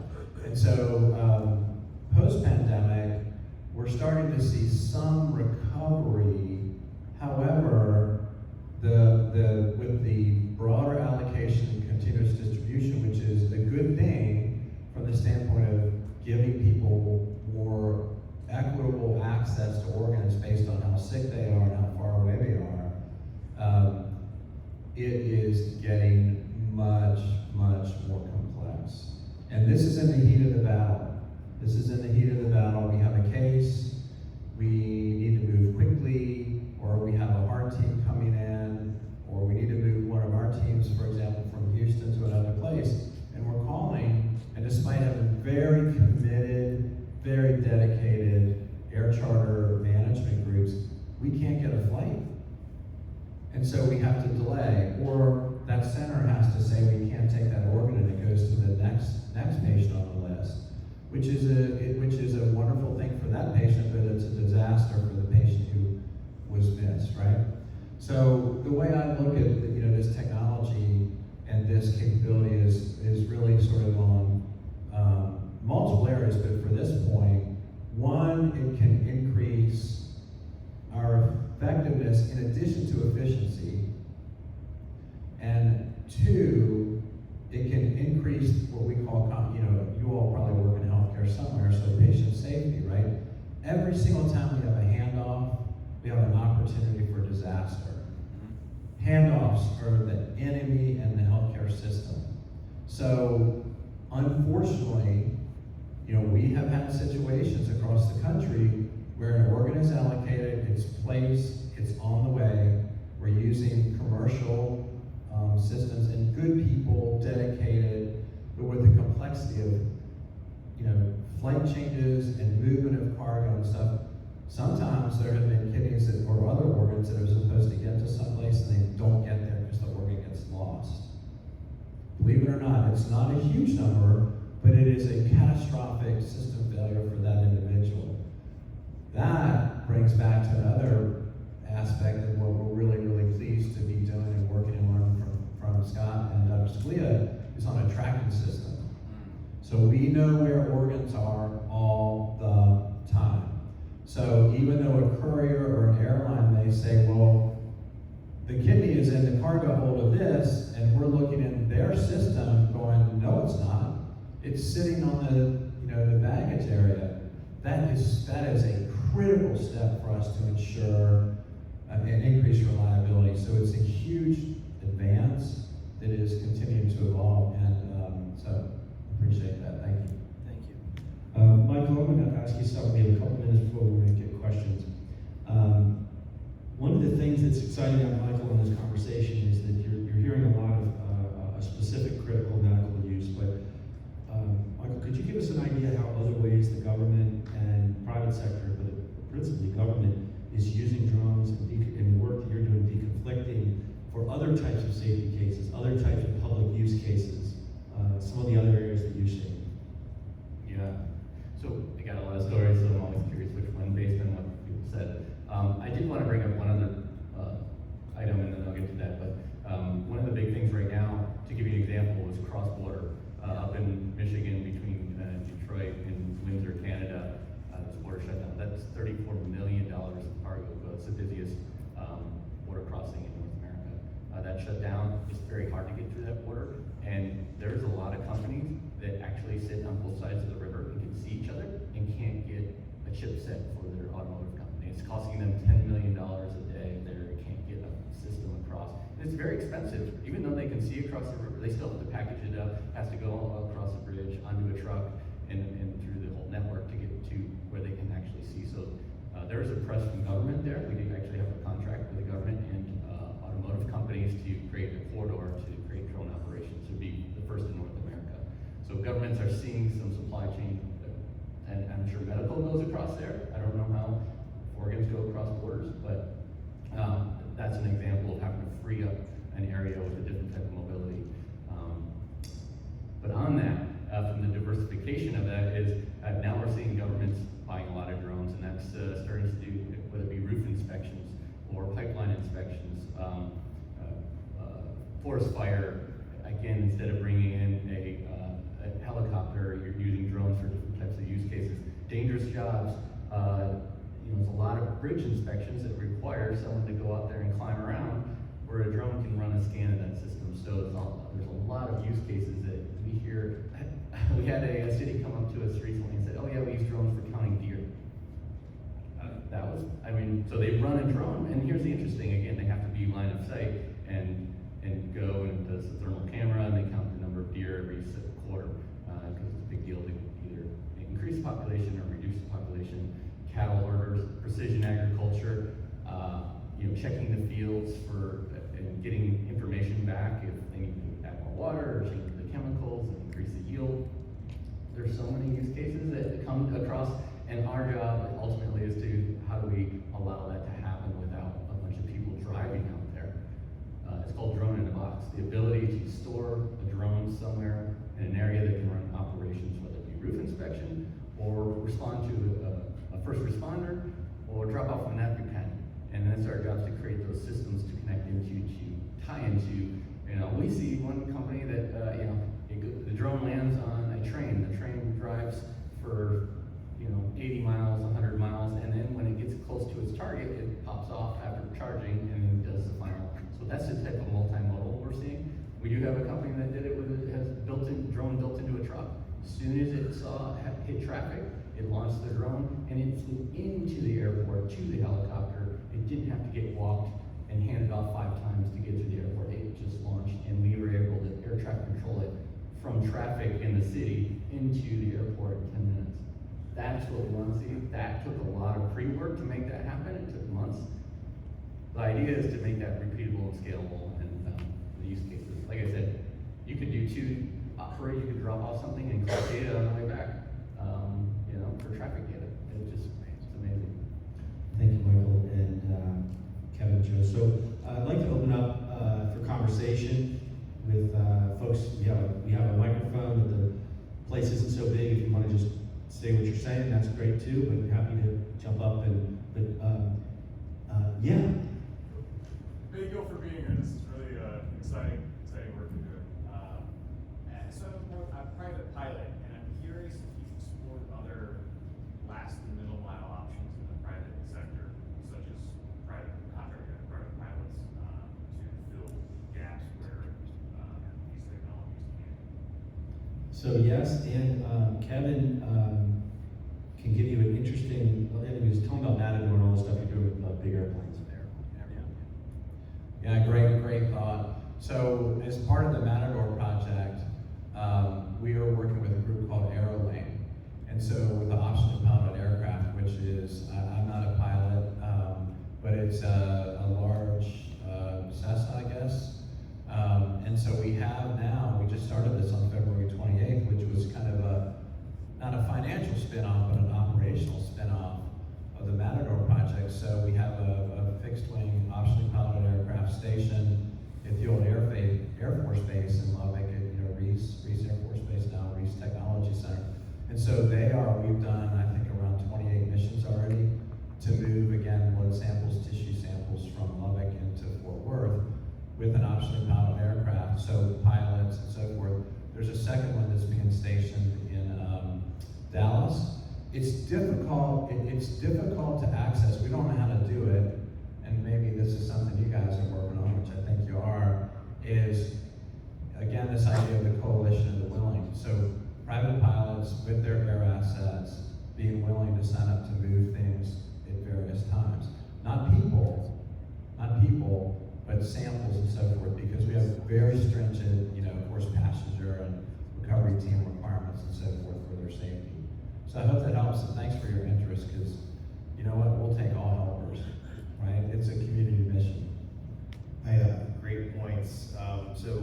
And so, post-pandemic, we're starting to see some recovery. However, with the broader allocation and continuous distribution, which is a good thing from the standpoint of giving people more equitable access to organs based on how sick they are and how far away they are, it is getting much, much more complex. And this is in the heat of the battle. This is in the heat of the battle. We have a case, we need to move quickly, or we have a heart team coming in, or we need to move one of our teams, for example, from Houston to another place, and we're calling, and despite having very committed, very dedicated air charter management groups, we can't get a flight. And so we have to delay, or that center has to say we can't take that organ and it goes to the next patient on the list, which is a wonderful thing for that patient, but it's a disaster for the patient who was missed, right? So the way I look at this technology and this capability is really sort of on multiple areas, but for this point, one, it can increase our effectiveness in addition to efficiency, and two, it can increase what we call, you all probably work in healthcare somewhere, so patient safety, right? Every single time we have a handoff, we have an opportunity for disaster. Handoffs are the enemy in the healthcare system. So, unfortunately, we have had situations across the country where an organ is allocated, it's placed, it's on the way. We're using commercial systems and good people, dedicated, but with the complexity of, flight changes and movement of cargo and stuff. Sometimes there have been kidneys or other organs that are supposed to get to someplace and they don't get there because the organ gets lost. Believe it or not, it's not a huge number, but it is a catastrophic system failure for that individual. That brings back to another aspect of what we're really, really pleased to be doing and working and learning from Scott and Dr. Scalia is on a tracking system. So we know where organs are all the time. So even though a courier or an airline may say, well, the kidney is in the cargo hold of this, and we're looking in their system going, no, it's not. It's sitting on the baggage area. That is a critical step for us to ensure an increased reliability. So it's a huge advance that is continuing to evolve, and so appreciate that. Thank you. Thank you. Michael, I'm going to ask you something. We have a couple minutes before we're going to get questions. One of the things that's exciting about Michael in this conversation is that you're hearing a lot of a specific critical medical use, but Michael, could you give us an idea how other ways the government and private sector, but principally government, is using drones and work that you're doing deconflicting for other types of safety cases, other types of public use cases, some of the other areas that you're seeing? Yeah. So I got a lot of stories, so I'm always curious which one based on what people said. I did want to bring up one other item, and then I'll get to that. But one of the big things right now, to give you an example, is cross-border. Up in Michigan, between Detroit and Windsor, Canada, this border shutdown. That's $34 million of cargo. It's the busiest border crossing in North America. That shut down. It's very hard to get through that border, and there's a lot of companies that actually sit on both sides of the river and can see each other and can't get a chip set for their automotive company. It's costing them $10 million a day. They can't get a system across. And it's very expensive. Even though they can see across the river, they still have to package it up, has to go all across the bridge, onto a truck, and through the whole network to get to where they can actually see. So there is a press from government there. We do actually have a contract with the government and automotive companies to create a corridor to create drone operations, to be the first in North America. So governments are seeing some supply chain, and I'm sure medical goes across there. I don't know how organs go across borders, but that's an example of having to free up an area with a different type of mobility. But on that, from the diversification of that is, now we're seeing governments buying a lot of drones, and that's starting to do, whether it be roof inspections or pipeline inspections, forest fire. Again, instead of bringing in a helicopter, you're using drones for different types of use cases. Dangerous jobs, there's a lot of bridge inspections that require someone to go out there and climb around, where a drone can run a scan of that system. So there's a lot of use cases that we hear. We had a city come up to us recently and said, "Oh yeah, we use drones for counting deer." So they run a drone, and here's the interesting, again, they have to be line of sight and go, and it does the thermal camera, and they count the number of deer every quarter, because it's a big deal to either increase the population or reduce the population. Cattle herders, precision agriculture, checking the fields and getting information back if they need to add more water or change the chemicals and increase the yield. There's so many use cases that come across, and our job ultimately is to, how do we allow that to happen without a bunch of people driving out there? It's called drone in a box. The ability to store a drone somewhere in an area that can run operations, whether it be roof inspection or respond to a first responder or drop off an EpiPen. And then it's our job to create those systems to connect into, to tie into. We see one company that, the drone lands on a train. The train drives for 80 miles, 100 miles, and then when it gets close to its target, it pops off after charging and then does the final. So that's the type of multimodal we're seeing. We do have a company that did it has drone built into a truck. As soon as it hit traffic, it launched the drone and it flew into the airport to the helicopter. It didn't have to get walked and handed off 5 times to get to the airport. It just launched, and we were able to air traffic control it from traffic in the city into the airport in 10 minutes. That's what we want to see. That took a lot of pre-work to make that happen. It took months. The idea is to make that repeatable and scalable, and the use cases. Like I said, you could do 2 operate. You could drop off something and collect data on the way back. For traffic data. It's amazing. Thank you, Michael and Kevin, Joe. So I'd like to open up for conversation with folks. We have a microphone, but the place isn't so big. If you want to just say what you're saying, that's great too. But happy to jump up yeah. Thank you all for being here. This is really exciting work you're doing. So I'm a private pilot, and I'm curious if you've explored other last and middle mile options in the private sector, such as private contractor and private pilots, to fill gaps where these technologies can. So yes, and Kevin can give you an interesting. He was talking about Matador and all the stuff you're doing with big airplanes there. Yeah, great thought. So as part of the Matador project, we are working with a group called AeroLane. And so with the option to pilot aircraft, which is, I'm not a pilot, but it's a large Cessna, I guess. And so we have now, we just started this on February 28th, which was kind of not a financial spin-off, but an operational spin-off of the Matador project. So we have a fixed-wing, optionally piloted aircraft stationed at the old Air Force Base in Lubbock, at Reese Air Force Base now, Reese Technology Center. And so we've done, I think, around 28 missions already to move, again, blood samples, tissue samples from Lubbock into Fort Worth with an optionally piloted aircraft, so pilots and so forth. There's a second one that's being stationed in Dallas. It's difficult to access. We don't know how to do it, and maybe this is something you guys are working on, which I think you are, is, again, this idea of the coalition of the willing. So private pilots with their air assets being willing to sign up to move things at various times. Not people, but samples and so forth, because we have very stringent, of course, passenger and recovery team requirements and so forth for their safety. So I hope that helps, and thanks for your interest, because you know what, we'll take all helpers, right? It's a community mission. Great points. So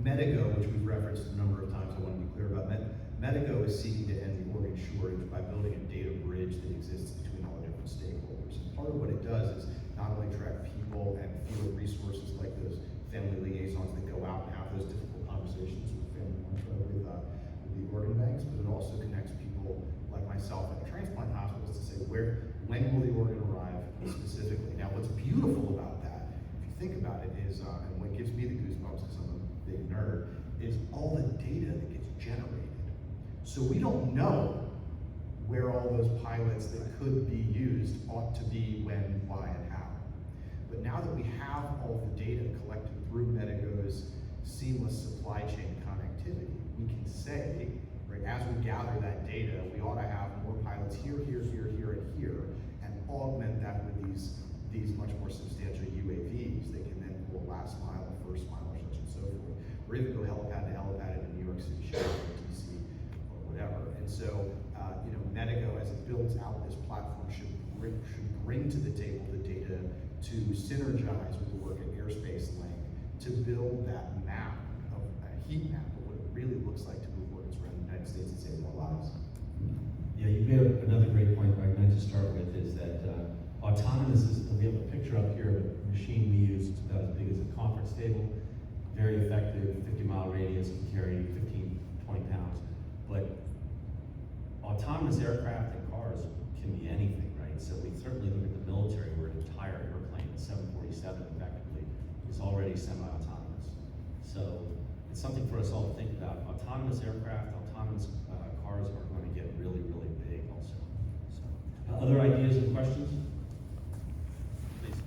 Medigo, which we've referenced a number of times, I want to be clear about. Medigo is seeking to end the organ shortage by building a data bridge that exists between all the different stakeholders. And part of what it does is not only track people and field resources like those family liaisons that go out and have those difficult conversations with the organ banks, but it also connects people like myself at transplant hospitals to say when will the organ arrive specifically. Now, what's beautiful about that, if you think about it, is and what gives me the goosebumps because I'm a big nerd, is all the data that gets generated. So we don't know where all those pilots that could be used ought to be, when, why, and how. But now that we have all the data collected through Medigo's seamless supply chain connectivity, we can say, right, as we gather that data, we ought to have more pilots here, and here, and augment that with these much more substantial UAVs that can then pull last mile, first mile, or such and so forth, or even go helipad to helipad in New York City, Chicago, DC, or whatever. And so, Medigo, as it builds out this platform, should bring to the table the data to synergize with the work at Airspace Link to build that map, a heat map of what it really looks like to move organs around the United States and save more lives. Yeah, you made another great point I meant to start with is that autonomous is, we have a picture up here of a machine we use. It's about as big as a conference table, very effective, 50-mile radius, can carry 15, 20 pounds. But autonomous aircraft and cars can be anything, right? So we certainly look at the military where an entire airplane, the 747 effectively, is already semi-autonomous. So it's something for us all to think about. Autonomous aircraft, autonomous cars are going to get really, really big also. So, other ideas and questions? Please.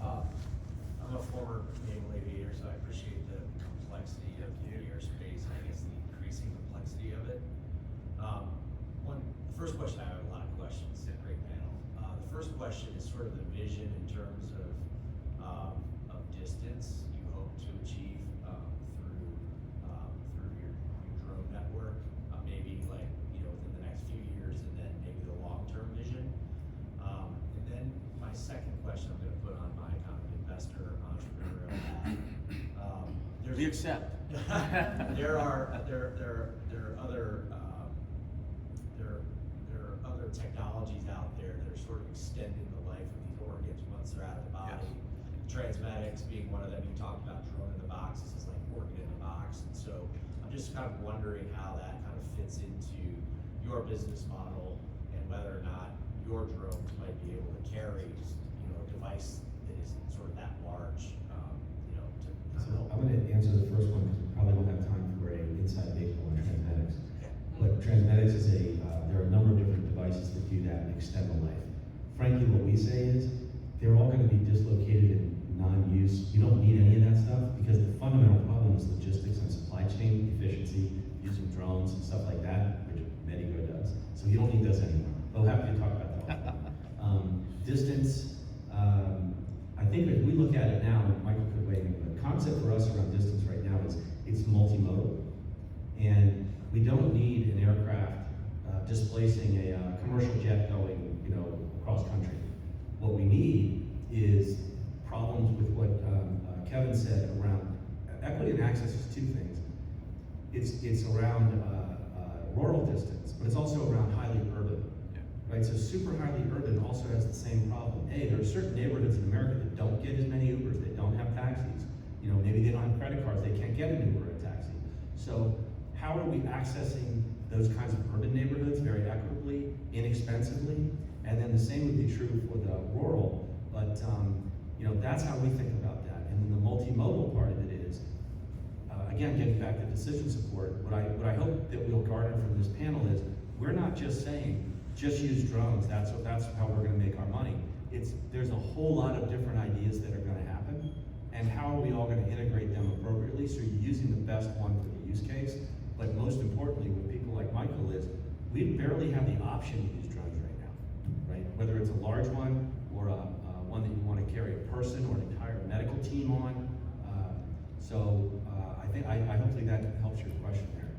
I'm a former naval aviator, so I appreciate the complexity of the airspace, and I guess the increasing complexity of it. The first question, I have a lot of questions, great panel. The first question is sort of the vision in terms of distance you hope to achieve through your drone network, maybe like, within the next few years, and then maybe the long-term vision. And then my second question I'm gonna put on my kind of investor entrepreneurial hat. We accept. There are other technologies out there that are sort of extending the life of these organs once they're out of the body. Yes. Transmedics being one of them. You talked about drone in the box. This is like organ in the box. And so I'm just kind of wondering how that kind of fits into your business model and whether or not your drones might be able to carry, a device that is sort of that large, So I'm going to answer the first one because we probably won't have time for an inside baseball on transmedics. But transmedics is there are a number of different devices that do that and extend the life. Frankly, what we say is they're all going to be dislocated and non-use. You don't need any of that stuff because the fundamental problem is logistics and supply chain efficiency, using drones and stuff like that, which Medigo does. So you don't need those anymore. But we're happy to talk about that. Distance, I think if we look at it now, Michael could weigh in, but the concept for us around distance right now is it's multimodal. And we don't need an aircraft displacing a commercial jet going, across country. What we need is problems with what Kevin said around equity and access is two things. It's around rural distance, but it's also around highly urban. Right, so super highly urban also has the same problem. There are certain neighborhoods in America that don't get as many Ubers, they don't have taxis. Maybe they don't have credit cards, they can't get an Uber or a taxi. So how are we accessing those kinds of urban neighborhoods very equitably, inexpensively? And then the same would be true for the rural, but that's how we think about that. And then the multimodal part of it is, again, getting back to decision support, what I hope that we'll garner from this panel is, we're not just saying, just use drones, that's how we're gonna make our money. There's a whole lot of different ideas that are gonna happen, and how are we all gonna integrate them appropriately so you're using the best one for the use case. But most importantly, with people like Michael is, we barely have the option to use drones right now, right? Whether it's a large one or one that you want to carry a person or an entire medical team on. I think hopefully that helps your question there.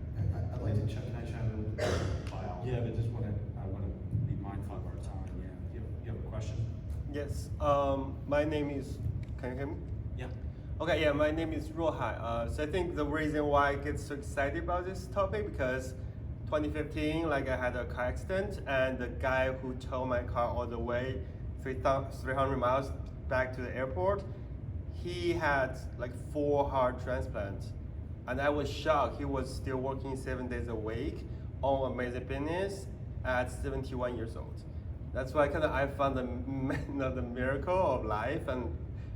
of our time. Yeah. You have a question? Yes. My name is. Can you hear me? Yeah. Okay. Yeah. My name is Ruohai. So I think the reason why I get so excited about this topic because 2015, like I had a car accident, and the guy who towed my car all the way 300 miles back to the airport, he had like 4 heart transplants, and I was shocked. He was still working 7 days a week on amazing business at 71 years old. That's why kind of I found the miracle of life and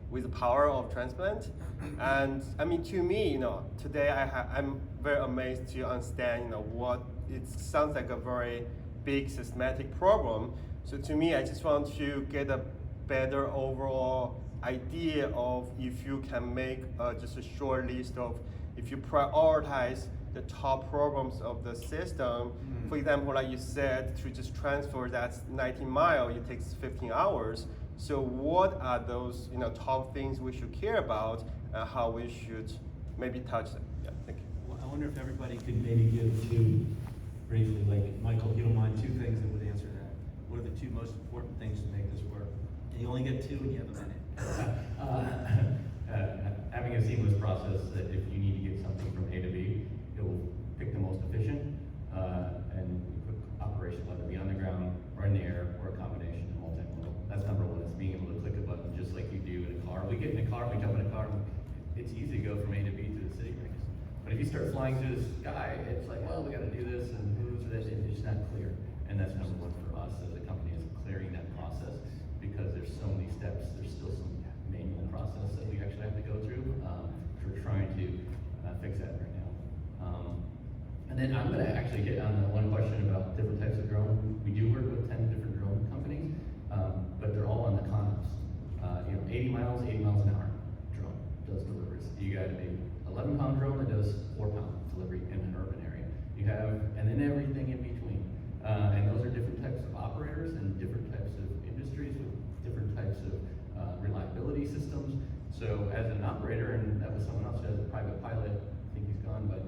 with the power of transplant. And I mean, to me, today I'm very amazed to understand, what it sounds like a very big systematic problem. So to me, I just want to get a better overall idea of if you can make just a short list of if you prioritize the top problems of the system. For example, like you said, to just transfer that 19 mile, it takes 15 hours. So what are those top things we should care about and how we should maybe touch them? Yeah, thank you. Well, I wonder if everybody could maybe give 2 briefly, like Michael, if you don't mind, 2 things that would answer that. What are the 2 most important things to make this work? And you only get 2 and you have a minute. Having a seamless process that if you need to get something from A to B, it will pick the most efficient and quick operation, whether it be on the ground or in the air or a combination of multimodal. That's number 1, is being able to click a button just like you do in a car. We get in a car, we jump in a car, and it's easy to go from A to B to the city rings. But if you start flying through the sky, it's like, well, we got to do this and who's this, and it's not clear. And that's number 1 for us as a company, is clearing that process, because there's so many steps. There's still some manual process that we actually have to go through. We're trying to fix that right now. And then I'm going to actually hit on the one question about different types of drone. We do work with 10 different drone companies, but they're all on the condoms. 80 miles an hour drone does deliveries. You got a 11-pound drone that does 4-pound delivery in an urban area. You have, and then everything in between. And those are different types of operators and different types of industries with different types of reliability systems. So as an operator, and that was someone else who has a private pilot, I think he's gone, but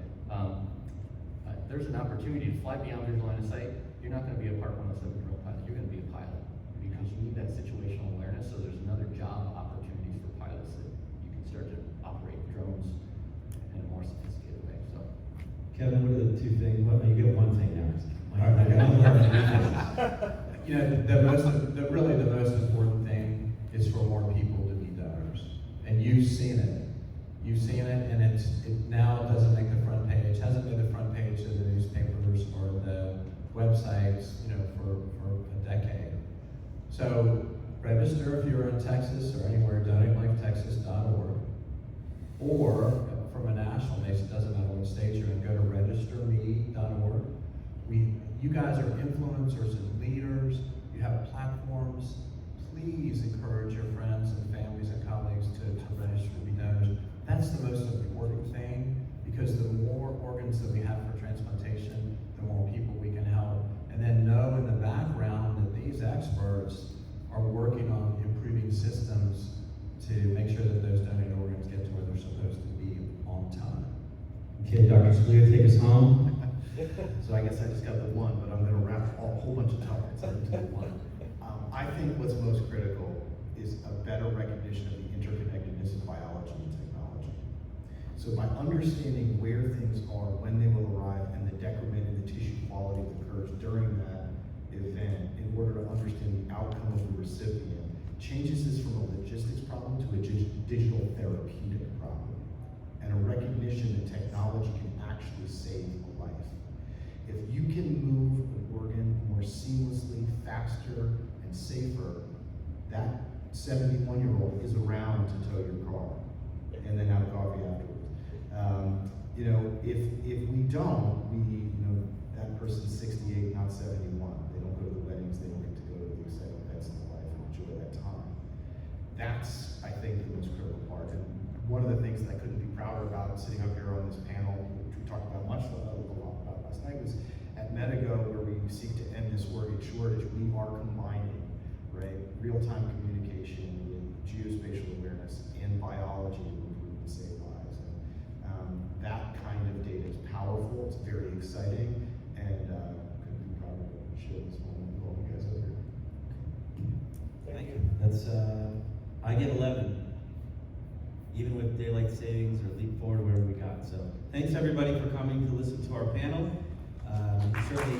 there's an opportunity to fly beyond visual line of sight. You're not going to be a Part 107 drone pilot. You're going to be a pilot because you need that situational awareness. So there's another job opportunities for pilots that you can start to operate drones in a more sophisticated way. So, Kevin, what are the 2 things? Well, you get 1 thing now. Really the most important thing is for more people to be donors. And you've seen it. You've seen it, and it now doesn't make the front page. Hasn't made the front page of the newspapers or the websites, for a decade. So register if you're in Texas or anywhere, donatelifetexas.org. Or from a national basis, it doesn't matter what state you're in, go to registerme.org. You guys are influencers and leaders. You have platforms. Please encourage your friends and families and colleagues to register to be donors. That's the most important thing, because the more organs that we have for transplantation, the more people we can help. And then know in the background that these experts are working on improving systems to make sure that those donated organs get to where they're supposed to be on time. Okay, Dr. Scalia, take us home. So I guess I just got the 1, but I'm going to wrap a whole bunch of topics into the 1. I think what's most critical is a better recognition of the interconnectedness of biology and technology. So by understanding where things are, when they will arrive, and the decrement in the tissue quality that occurs during that event, in order to understand the outcome of the recipient, changes this from a logistics problem to a digital therapeutic problem, and a recognition that technology can actually save a life. If you can move an organ more seamlessly, faster, and safer, that 71-year-old is around to tow your car and then have coffee afterwards. If we don't, that person's 68, not 71. They don't go to the weddings, they don't get to go to the exciting events in their life and enjoy that time. That's, I think, the most critical part. And one of the things that I couldn't be prouder about sitting up here on this panel, which we talked about a lot about last night, was at Medigo, where we seek to end this organ shortage. We are combining, real-time communication with geospatial awareness and biology to improve and save lives. And that kind of data is powerful. It's very exciting, and couldn't be prouder to share this moment with all you guys over here. I get 11, even with daylight savings or leap forward, wherever we got. So thanks everybody for coming to listen to our panel. Certainly,